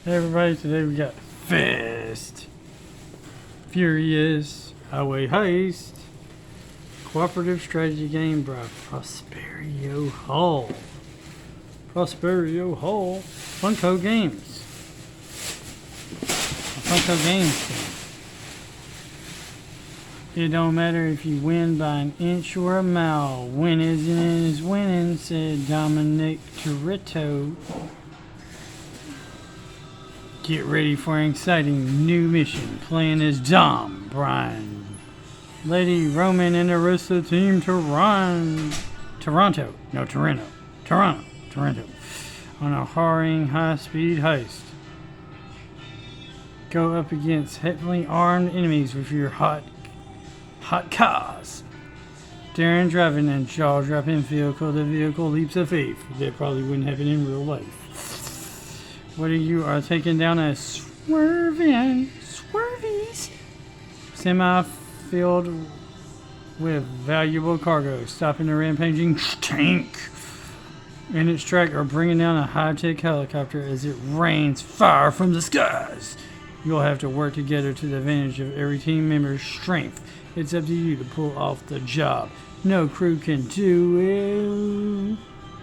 Hey everybody, today we got Fast, Furious, Highway Heist, cooperative strategy game by Prosperio Hall. Funko Games. Funko Games game. It don't matter if you win by an inch or a mile. Winning is winning, said Dominic Toretto. Get ready for an exciting new mission. Playing as Dom, Brian, Lady, Roman, and the rest of the team Toronto. On a harrowing high-speed heist. Go up against heavily armed enemies with your hot cars. Daring driving and jaw-dropping vehicle. The vehicle leaps of faith. That probably wouldn't happen in real life. What you are taking down a swervies semi filled with valuable cargo, stopping a rampaging tank in its track, or bringing down a high-tech helicopter as it rains fire from the skies. You'll have to work together to the advantage of every team member's strength. It's up to you to pull off the job. No crew can do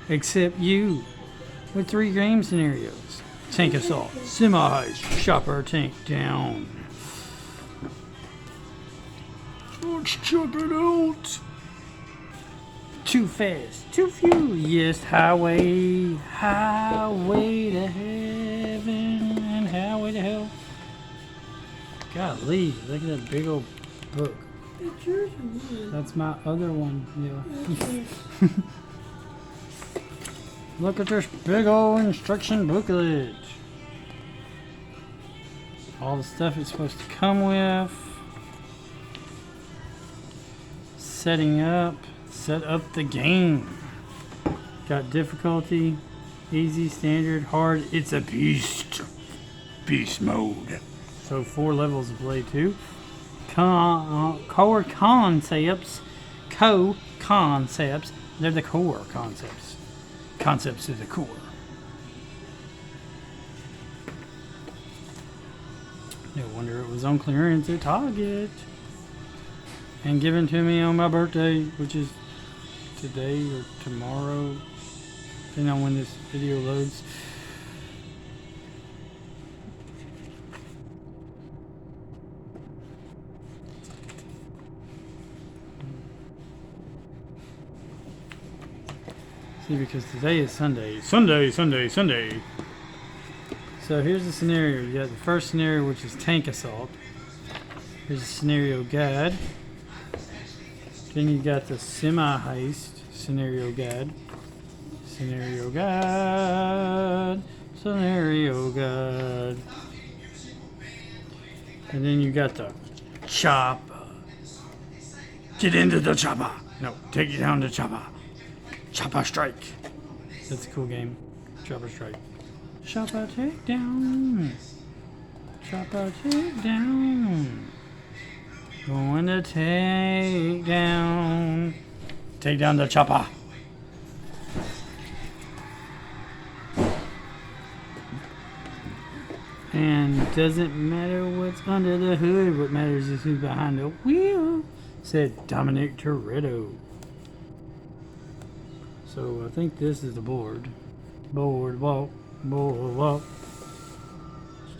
it except you. With 3 game scenarios: tank assault, semi-heist, chopper tank down. Let's check it out. Too fast, too furious, highway to heaven and highway to hell. Golly, look at that big old book. That's my other one, yeah. Look at this big old instruction booklet. All the stuff it's supposed to come with. Set up the game. Got difficulty, easy, standard, hard. It's a beast mode. So 4 levels to play too. Core concepts. They're the core concepts. Concepts to the core. No wonder it was on clearance at Target. And given to me on my birthday, which is today or tomorrow, depending on when this video loads. See, because today is Sunday. So here's the scenario. You got the first scenario, which is tank assault. Here's a scenario guide. Then you got the semi-heist scenario guide. Scenario guide. And then you got the chopper. Get into the chopper. No, take you down to chopper. Chopper Strike. That's a cool game. Chopper Strike. Chopper Takedown. Chopper Takedown. Going to take down. Take down the chopper. And doesn't matter what's under the hood. What matters is who's behind the wheel, said Dominic Toretto. So I think this is the board. Boardwalk. Let's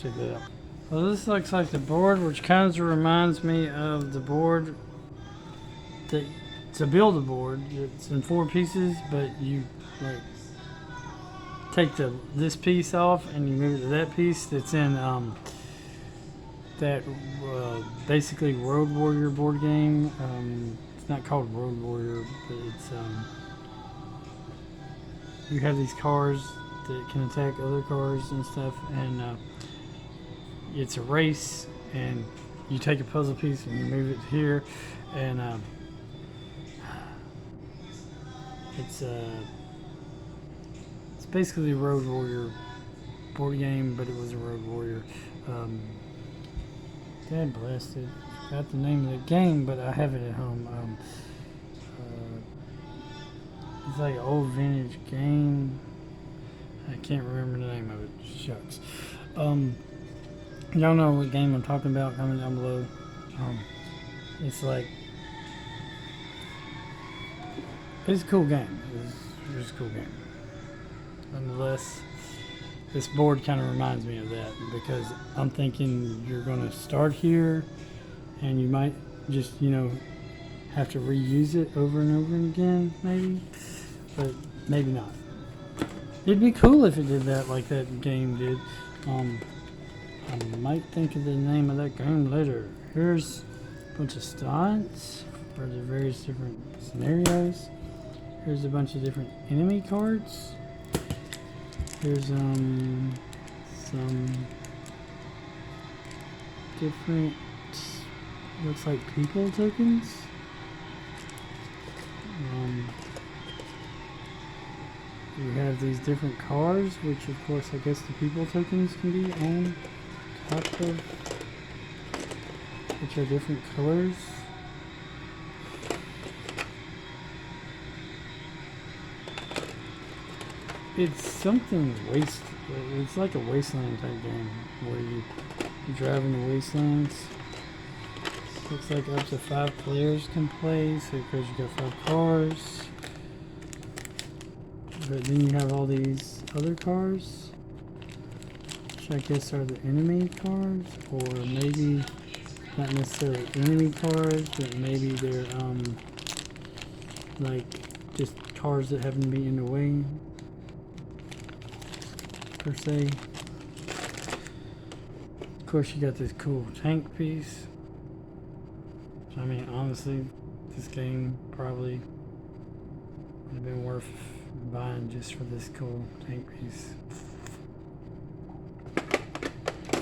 check that out. Well, this looks like the board, which kind of reminds me of the board that to build a board. It's in 4 pieces, but you like take this piece off and you move it to that piece. That's in that basically Road Warrior board game. It's not called Road Warrior, but it's you have these cars that can attack other cars and stuff, and it's a race, and you take a puzzle piece and you move it here, and it's basically a Road Warrior board game, but it was a Road Warrior. God bless it. Got the name of the game, but I have it at home. It's like an old vintage game. I can't remember the name of it. Shucks. Y'all know what game I'm talking about. Comment down below. It's like it's a cool game. It's a cool game. Nonetheless, this board kind of reminds me of that because I'm thinking you're going to start here, and you might just have to reuse it over and over again, maybe, but maybe not. It'd be cool if it did that like that game did. I might think of the name of that game later. Here's a bunch of stunts for the various different scenarios. Here's a bunch of different enemy cards. Here's some different, looks like people tokens. You have these different cars, which of course I guess the people tokens can be on top of, which are different colors. It's something it's like a wasteland type game where you drive in the wastelands. Looks like up to 5 players can play, so because you got 5 cars. But then you have all these other cars, which I guess are the enemy cars, or maybe not necessarily enemy cars, but maybe they're like just cars that happen to be in the way per se. Of course, you got this cool tank piece. I mean, honestly, this game probably would have been worth buying just for this cool tank piece.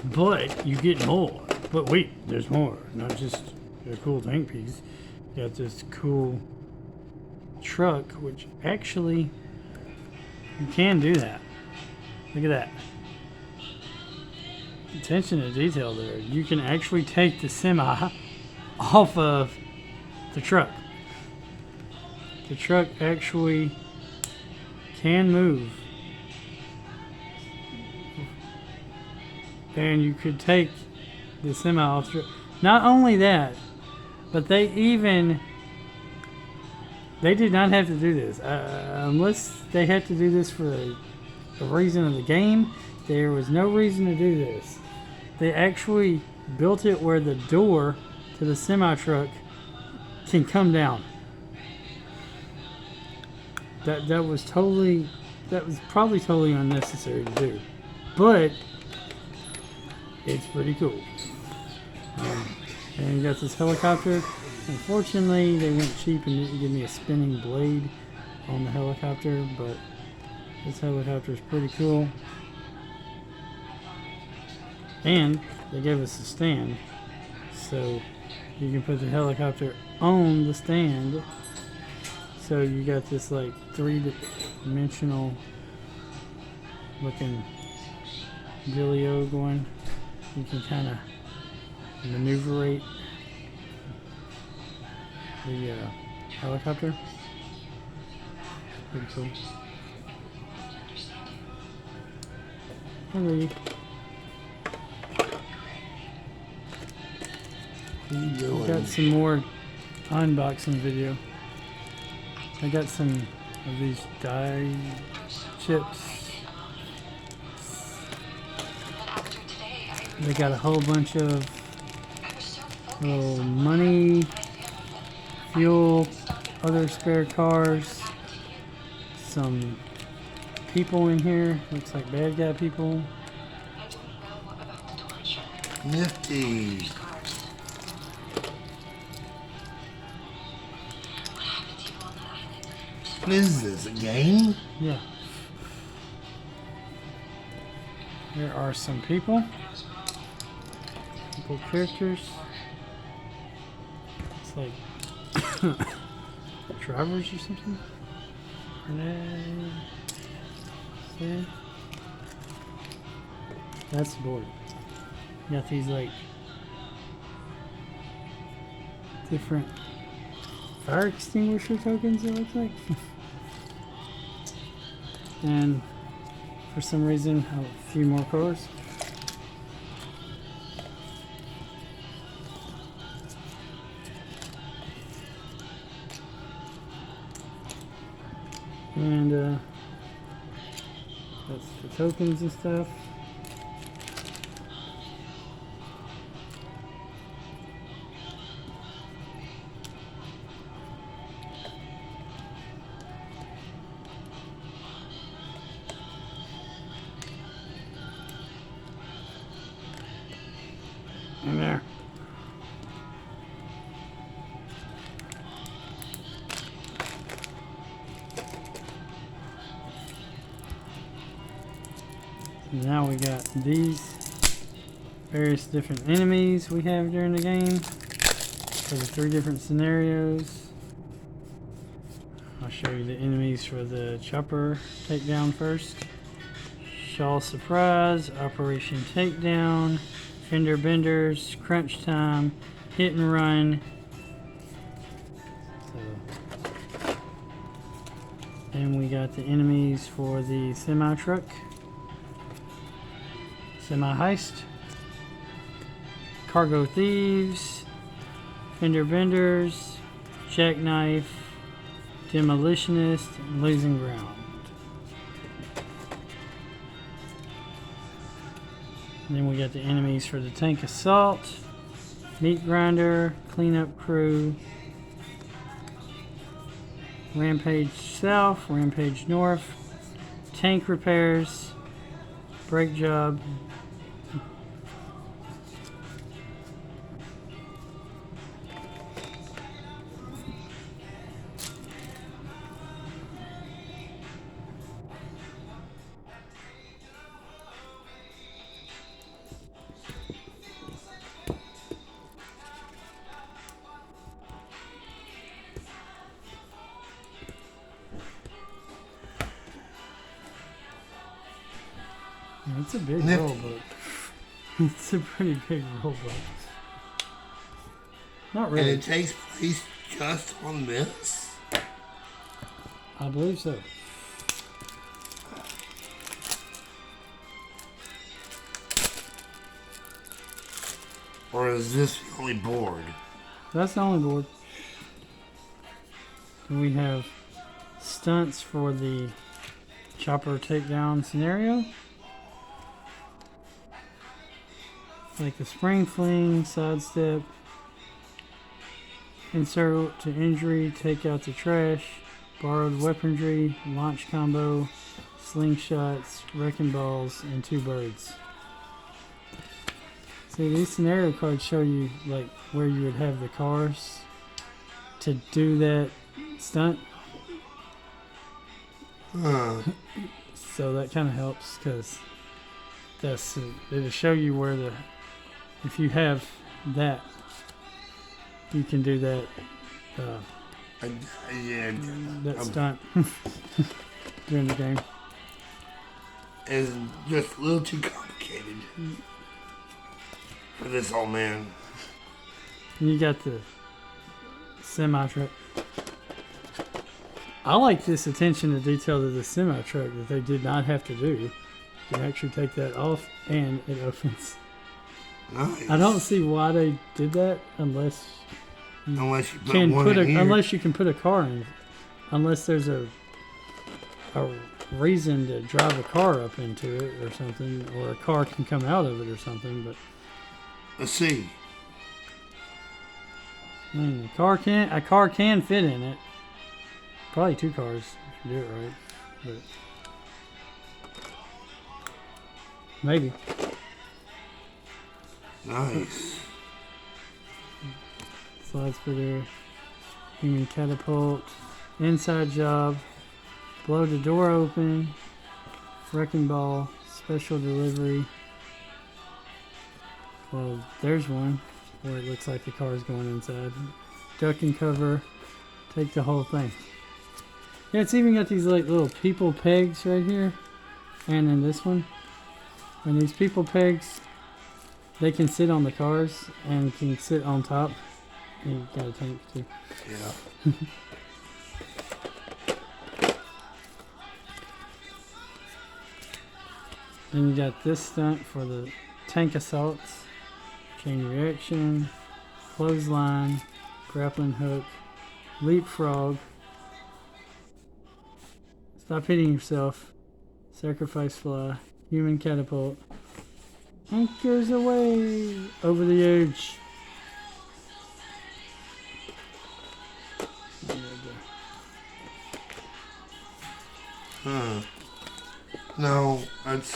But you get more. But wait, there's more. Not just a cool tank piece. You got this cool truck, which actually you can do that. Look at that. Attention to detail there. You can actually take the semi off of the truck. The truck actually can move. And you could take the semi off the truck. Not only that, but they did not have to do this. Unless they had to do this for the reason of the game, there was no reason to do this. They actually built it where the door to the semi truck can come down. That was probably totally unnecessary to do, but it's pretty cool. And you got this helicopter. Unfortunately, they went cheap and didn't give me a spinning blade on the helicopter, but this helicopter is pretty cool. And they gave us a stand, so you can put the helicopter on the stand. So you got this like 3-dimensional looking dealio going. You can kind of maneuverate the helicopter. Pretty cool. Hello. We got some more unboxing video. I got some of these die chips. They got a whole bunch of little money, fuel, other spare cars, some people in here. Looks like bad guy people. Nifty. What is this, a game? Yeah. There are some people characters. It's like drivers or something. Yeah. That's the board. You got these like different fire extinguisher tokens, it looks like. And for some reason, a few more cars. And that's the tokens and stuff. In there. Now we got these various different enemies we have during the game for the 3 different scenarios. I'll show you the enemies for the chopper takedown first. Shaw Surprise, Operation Takedown, Fender Benders, Crunch Time, Hit and Run. So, and we got the enemies for the semi-truck. Heist, Cargo Thieves, Fender Benders, Jackknife, Demolitionist, and Losing Ground. And then we got the enemies for the Tank Assault, Meat Grinder, Cleanup Crew, Rampage South, Rampage North, Tank Repairs, Brake Job, it's a big Nifty. rule book. It's a pretty big rule book. Not And really. it takes place just on this? I believe so. Or is this the only board? That's the only board. And we have stunts for the chopper takedown scenario. Like the spring fling, sidestep, insert to injury, take out the trash, borrowed weaponry, launch combo, slingshots, wrecking balls, and 2 birds. See, these scenario cards show you like where you would have the cars to do that stunt. So that kind of helps because it'll show you where the, if you have that, you can do that stunt during the game. It's just a little too complicated for this old man. And you got the semi-truck. I like this attention to detail to the semi-truck that they did not have to do. You can actually take that off and it opens. Nice. I don't see why they did that unless you can put put a, here. unless you can put a car in, unless there's a reason to drive a car up into it or something, or a car can come out of it or something. But Let's see. a car can fit in it. Probably 2 cars if you do it right, but maybe. Nice. Slide splitter, human catapult, inside job, blow the door open, wrecking ball, special delivery. Well, there's one where it looks like the car's going inside. Duck and cover, take the whole thing. Yeah, it's even got these like little people pegs right here, and in this one. And these people pegs, they can sit on the cars and can sit on top. And you got a tank too. Yeah. Then you got this stunt for the tank assaults, chain reaction, clothesline, grappling hook, leapfrog, Stop hitting yourself. Sacrifice fly. Human catapult. Anchors away. Over the edge. No, that's.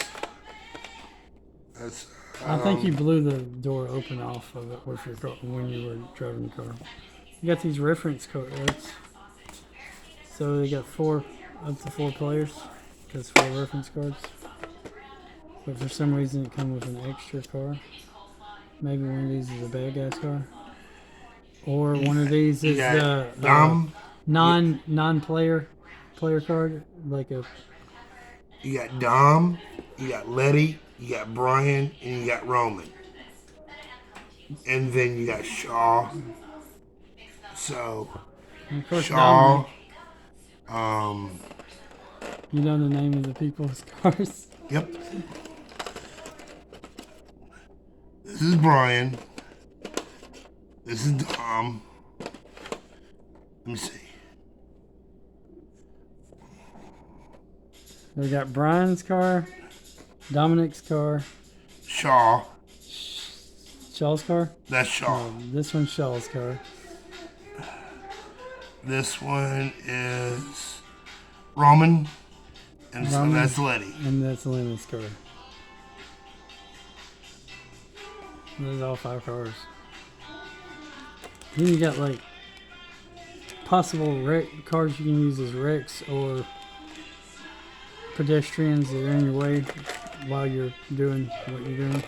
I think you blew the door open off of it with your car when you were driving the car. You got these reference cards. So they got up to four players. That's 4 reference cards. But for some reason it comes with an extra car. Maybe one of these is a bad guy's car. Or one of these is the non-player card. Like a... You got Dom, you got Letty, you got Brian, and you got Roman. And then you got Shaw. So, Shaw, you know the name of the people's cars? Yep. This is Brian. This is Dom. Let me see. We got Brian's car, Dominic's car, Shaw. Shaw's car? That's Shaw. This one's Shaw's car. This one is Roman. And so that's Letty. And that's Lena's car. Those are all 5 cars. Then you got like possible cars you can use as wrecks or pedestrians that are in your way while you're doing what you're doing,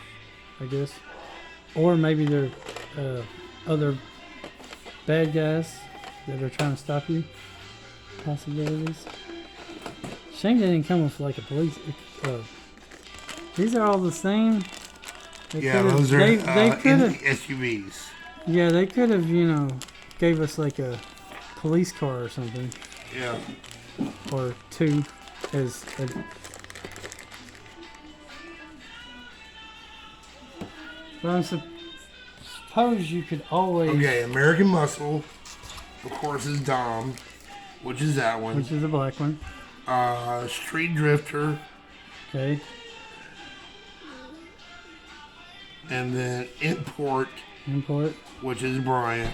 I guess. Or maybe they're other bad guys that are trying to stop you. Possibilities. Shame they didn't come with like a police. These are all the same. Those are they could have SUVs. Yeah, they could have, gave us like a police car or something. Yeah. Or 2 as a... But I suppose you could always... Okay, American Muscle, of course, is Dom, which is that one. Which is the black one. Street Drifter. Okay. And then Import, which is Brian.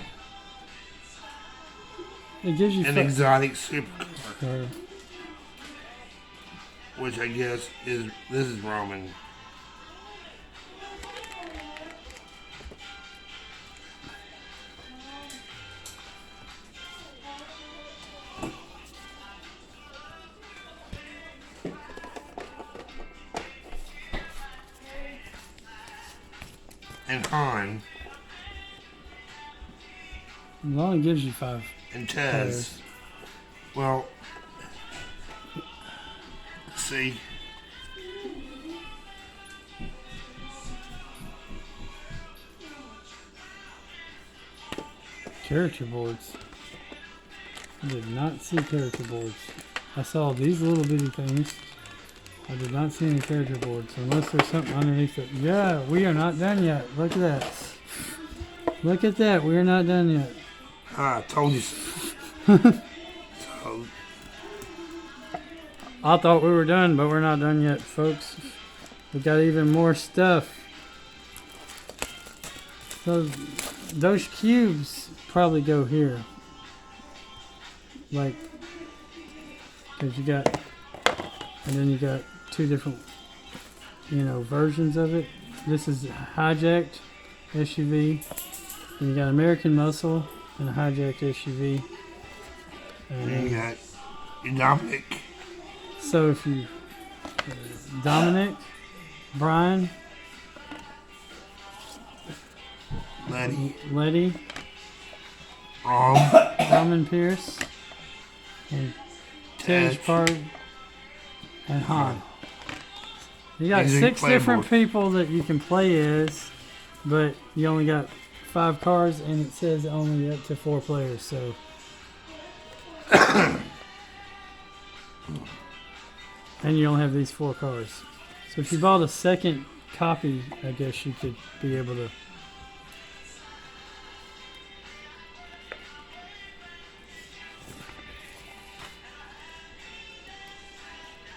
It gives you an exotic supercar, which I guess this is Roman. And Han. It only gives you 5. And Tez. Well, see. Character boards. I did not see character boards. I saw these little bitty things. I did not see any character boards unless there's something underneath it. Yeah, we are not done yet. Look at that. Look at that. We are not done yet. I told you so. I thought we were done, but we're not done yet, folks. We got even more stuff. So those cubes probably go here. Like, because you got, and then you got 2 different, versions of it. This is hijacked SUV. And you got American Muscle and a hijacked SUV. And you got Dominic. So if you, Dominic, Brian, Letty, Roman Pierce, and Tej Park, and Han. You got 6 different people that you can play as, but you only got 5 cars, and it says only up to 4 players. So, and you only have these 4 cars. So if you bought a second copy, I guess you could be able to.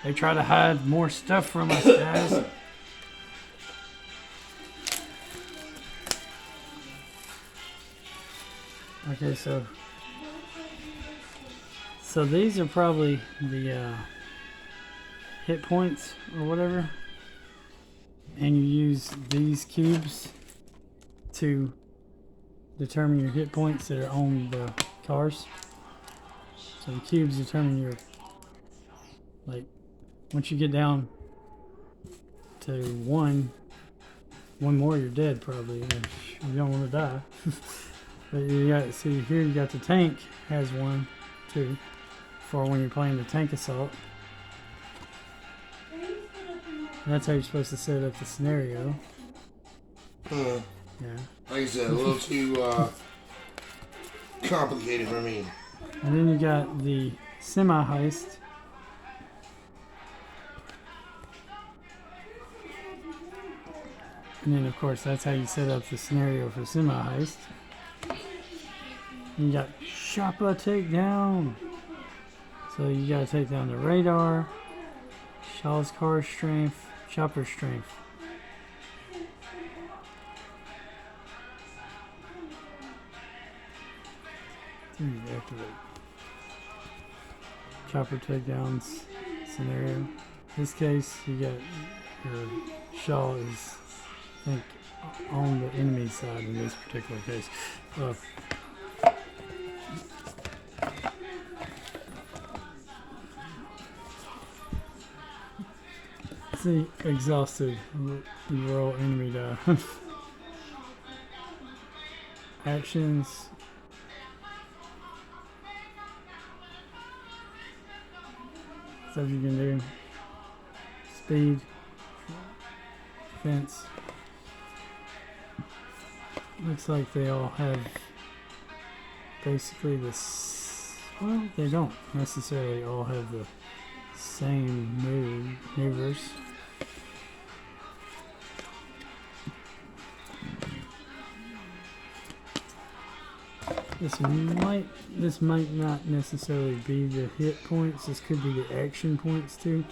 They try to hide more stuff from us, guys. Okay, so these are probably the hit points or whatever, and you use these cubes to determine your hit points that are on the cars. So the cubes determine your, like, once you get down to one more, you're dead probably. You don't want to die. But you got, see here, you got the tank has 1, 2, for when you're playing the tank assault. And that's how you're supposed to set up the scenario. Yeah. Like I said, a little too complicated for me. And then you got the semi-heist. And then, of course, that's how you set up the scenario for semi-heist. You got Chopper takedown. So you gotta take down the radar, Shaw's car strength, Chopper strength. Activate. Chopper takedowns scenario. In this case, you got your Shaw is, I think, on the enemy side in this particular case. See, exhausted, you roll enemy die. Actions. Stuff you can do. Speed. Defense. Looks like they all have basically this. Well, they don't necessarily all have the same maneuvers. This might not necessarily be the hit points. This could be the action points too.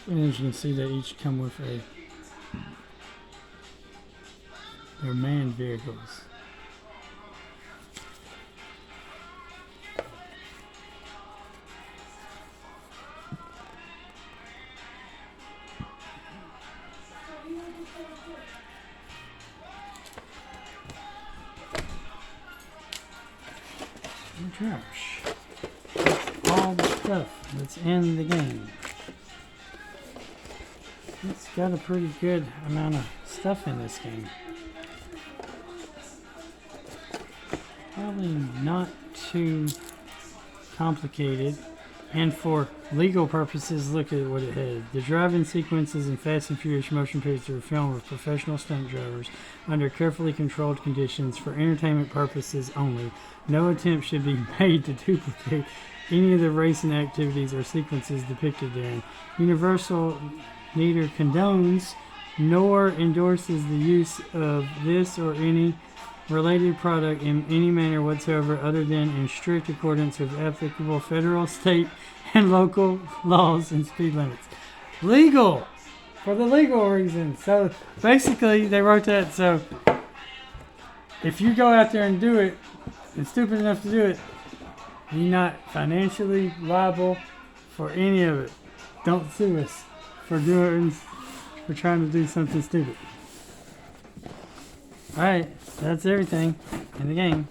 And as you can see, they each come with their manned vehicles. Trash. That's all the stuff that's in the game. It's got a pretty good amount of stuff in this game. Probably not too complicated. And for legal purposes, look at what it had. The driving sequences in Fast and Furious motion pictures were filmed with professional stunt drivers under carefully controlled conditions for entertainment purposes only. No attempt should be made to duplicate any of the racing activities or sequences depicted therein. Universal neither condones nor endorses the use of this or any related product in any manner whatsoever other than in strict accordance with applicable federal, state, and local laws and speed limits. Legal! For the legal reasons. So basically they wrote that so if you go out there and do it, and stupid enough to do it, you're not financially liable for any of it. Don't sue us for trying to do something stupid. Alright, that's everything in the game.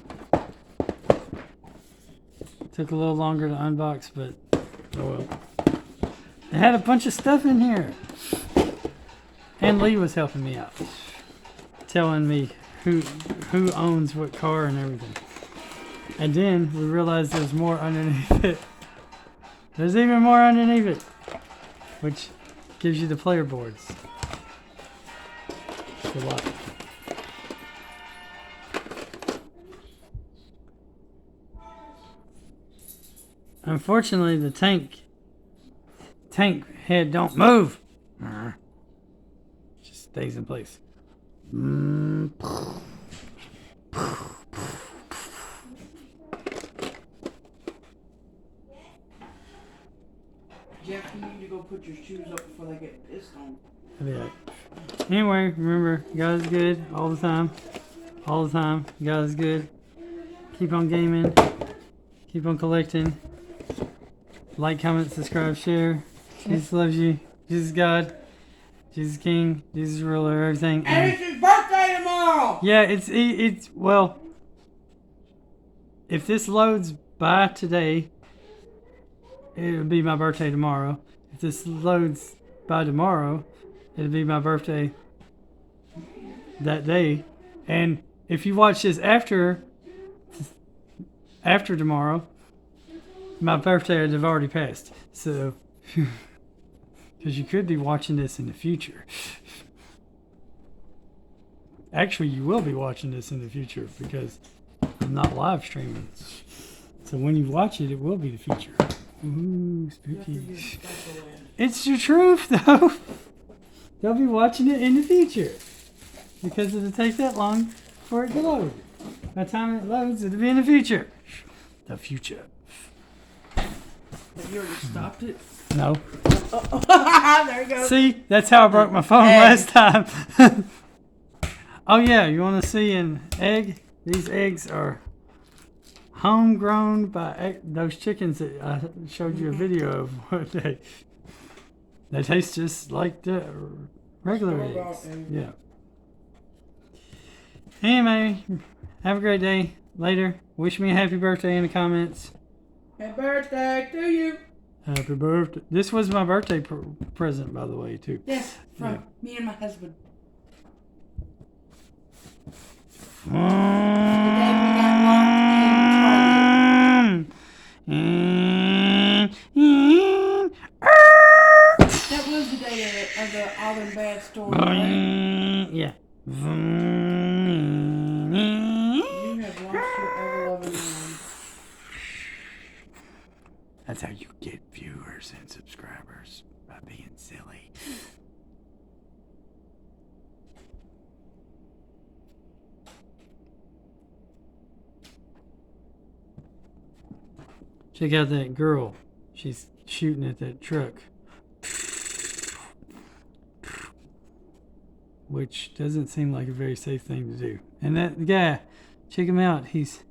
Took a little longer to unbox, but oh well. It had a bunch of stuff in here. And Lee was helping me out. Telling me who owns what car and everything. And then we realized there's more underneath it. There's even more underneath it. Which gives you the player boards. It's a lot. Unfortunately, the tank head don't move. Just stays in place. Jackie. put your shoes up before they get pissed on. Yeah. Anyway, remember, God is good all the time. All the time. God is good. Keep on gaming. Keep on collecting. Like, comment, subscribe, share. Jesus loves you. Jesus God. Jesus King. Jesus ruler. Everything. And it's his birthday tomorrow! Yeah, it's well, if this loads by today, it'll be my birthday tomorrow. If this loads by tomorrow, it'll be my birthday that day. And if you watch this after tomorrow, my birthday would have already passed. So, because you could be watching this in the future. Actually, you will be watching this in the future because I'm not live streaming. So when you watch it, it will be the future. Ooh, spooky. It's the truth, though. They'll be watching it in the future because it'll take that long for it to load. By the time it loads, it'll be in the future. The future. Have you already stopped it? No. There you go. See, that's how I broke my phone last time. Oh yeah, you want to see an egg? These eggs are homegrown by those chickens that I showed you a video of one day. They taste just like the regular eggs. Yeah. Anyway, have a great day. Later. Wish me a happy birthday in the comments. Happy birthday to you. Happy birthday. This was my birthday present, by the way, too. Yes, from me and my husband. The day we got locked in Target. That was the day of the Auburn Bad Storm, right? Yeah. You have lost your ever-loving mind. That's how you get viewers and subscribers, by being silly. Check out that girl. She's shooting at that truck. Which doesn't seem like a very safe thing to do. And that guy, check him out. He's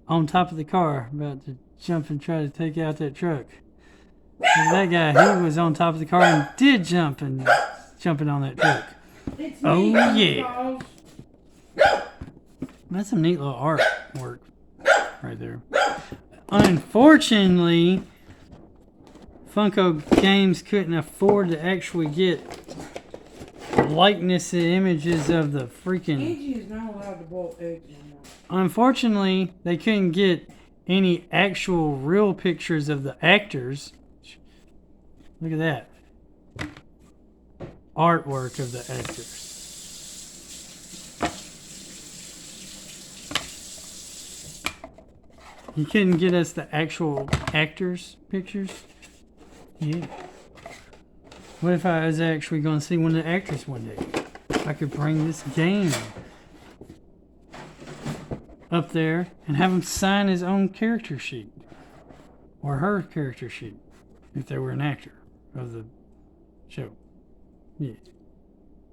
on top of the car, about to jump and try to take out that truck. And that guy, he was on top of the car and did jumping on that truck. Oh yeah. That's some neat little artwork right there. Unfortunately, Funko Games couldn't afford to actually get likeness and images of the freaking... Angie is not allowed to boil eggs anymore. Unfortunately, they couldn't get any actual real pictures of the actors. Look at that. Artwork of the actors. You couldn't get us the actual actors' pictures? Yeah. What if I was actually going to see one of the actors one day? I could bring this game up there and have him sign his own character sheet. Or her character sheet. If they were an actor of the show. Yeah.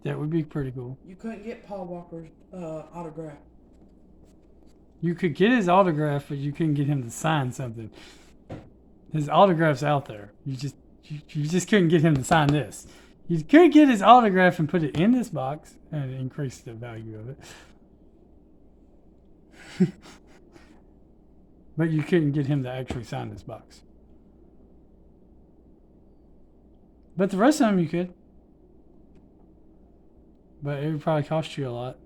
That would be pretty cool. You couldn't get Paul Walker's autograph. You could get his autograph, but you couldn't get him to sign something. His autograph's out there. You just couldn't get him to sign this. You could get his autograph and put it in this box and increase the value of it. But you couldn't get him to actually sign this box. But the rest of them you could. But it would probably cost you a lot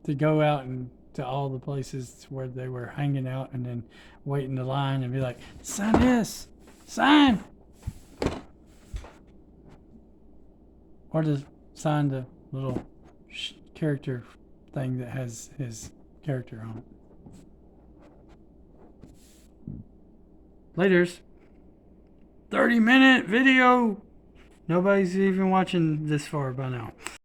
to go out and to all the places where they were hanging out and then wait in the line and be like, sign this, sign. Or to sign the little character thing that has his character on it. Laters. 30-minute video. Nobody's even watching this far by now.